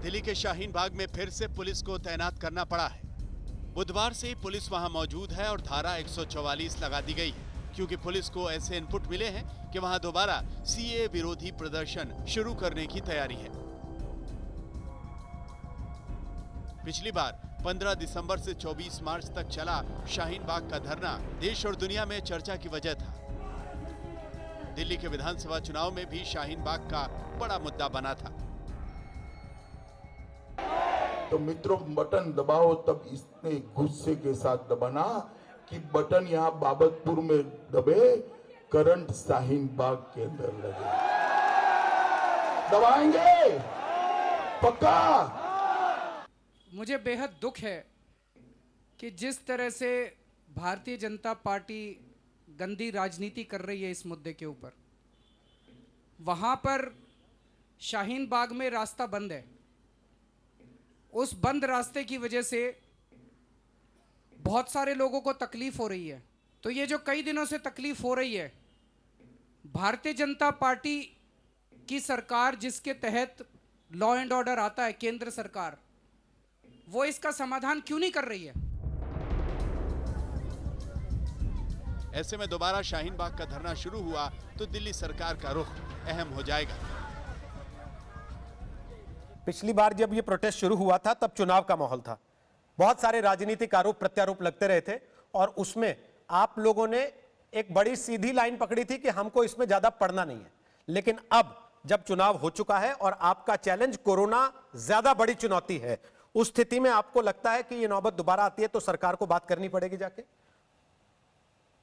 दिल्ली के शाहीन बाग में फिर से पुलिस को तैनात करना पड़ा है। बुधवार से पुलिस वहां मौजूद है और धारा 144 लगा दी गई है, क्योंकि पुलिस को ऐसे इनपुट मिले हैं कि वहां दोबारा सीए विरोधी प्रदर्शन शुरू करने की तैयारी है। पिछली बार 15 दिसंबर से 24 मार्च तक चला शाहीन बाग का धरना देश और दुनिया में चर्चा की वजह था। दिल्ली के विधानसभा चुनाव में भी शाहीन बाग का बड़ा मुद्दा बना था। तो मित्रों, बटन दबाओ तब इतने गुस्से के साथ दबाना कि बटन यहाँ बाबतपुर में दबे, करंट शाहीन बाग के अंदर लगे। दबाएंगे पक्का। मुझे बेहद दुख है कि जिस तरह से भारतीय जनता पार्टी गंदी राजनीति कर रही है इस मुद्दे के ऊपर, वहां पर शाहीन बाग में रास्ता बंद है। उस बंद रास्ते की वजह से बहुत सारे लोगों को तकलीफ हो रही है। तो ये जो कई दिनों से तकलीफ हो रही है, भारतीय जनता पार्टी की सरकार जिसके तहत लॉ एंड ऑर्डर आता है, केंद्र सरकार, वो इसका समाधान क्यों नहीं कर रही है? ऐसे में दोबारा शाहीन बाग का धरना शुरू हुआ तो दिल्ली सरकार का रुख अहम हो जाएगा। पिछली बार जब ये प्रोटेस्ट शुरू हुआ था तब चुनाव का माहौल था, बहुत सारे राजनीतिक आरोप प्रत्यारोप लगते रहे थे और उसमें आप लोगों ने एक बड़ी सीधी लाइन पकड़ी थी कि हमको इसमें ज्यादा पड़ना नहीं है। लेकिन अब जब चुनाव हो चुका है और आपका चैलेंज कोरोना ज्यादा बड़ी चुनौती है, उस स्थिति में आपको लगता है कि ये नौबत दोबारा आती है तो सरकार को बात करनी पड़ेगी जाके?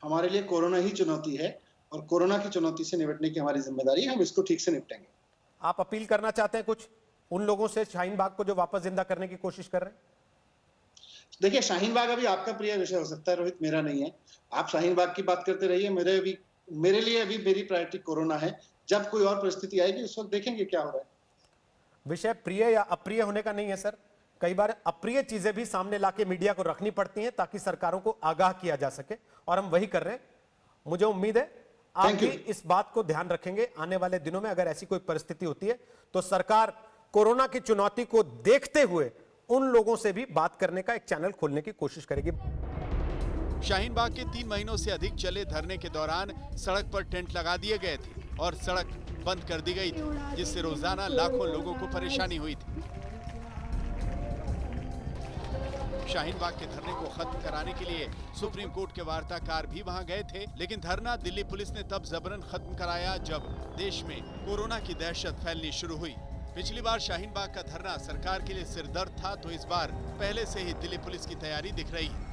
हमारे लिए कोरोना ही चुनौती है और कोरोना की चुनौती से निपटने की हमारी जिम्मेदारी है। हम इसको ठीक से निपटेंगे। आप अपील करना चाहते हैं कुछ उन लोगों से शाहीन बाग को जो वापस जिंदा करने की कोशिश कर रहे हैं? देखिए, शाहीन बाग अभी आपका प्रिय विषय हो सकता है रोहित, मेरा नहीं है। आप शाहीन बाग की बात करते रहिए। मेरे लिए अभी मेरी प्रायोरिटी कोरोना है। जब कोई और परिस्थिति आएगी उस वक्त देखेंगे क्या हो रहा है। विषय प्रिय या अप्रिय होने का नहीं है सर। कई बार अप्रिय चीजें भी सामने लाके मीडिया को रखनी पड़ती हैं ताकि सरकारों को आगाह किया जा सके, और हम वही कर रहे हैं। मुझे उम्मीद है आप भी इस बात को ध्यान रखेंगे। आने वाले दिनों में अगर ऐसी कोई परिस्थिति होती है तो सरकार कोरोना की चुनौती को देखते हुए उन लोगों से भी बात करने का एक चैनल खोलने की कोशिश करेगी। शाहीन बाग के 3 महीनों से अधिक चले धरने के दौरान सड़क पर टेंट लगा दिए गए थे और सड़क बंद कर दी गई थी, जिससे रोजाना लाखों लोगों को परेशानी हुई थी। शाहीन बाग के धरने को खत्म कराने के लिए सुप्रीम कोर्ट के वार्ताकार भी वहां गए थे, लेकिन धरना दिल्ली पुलिस ने तब जबरन खत्म कराया जब देश में कोरोना की दहशत फैलनी शुरू हुई। पिछली बार शाहीन बाग का धरना सरकार के लिए सिरदर्द था, तो इस बार पहले से ही दिल्ली पुलिस की तैयारी दिख रही है।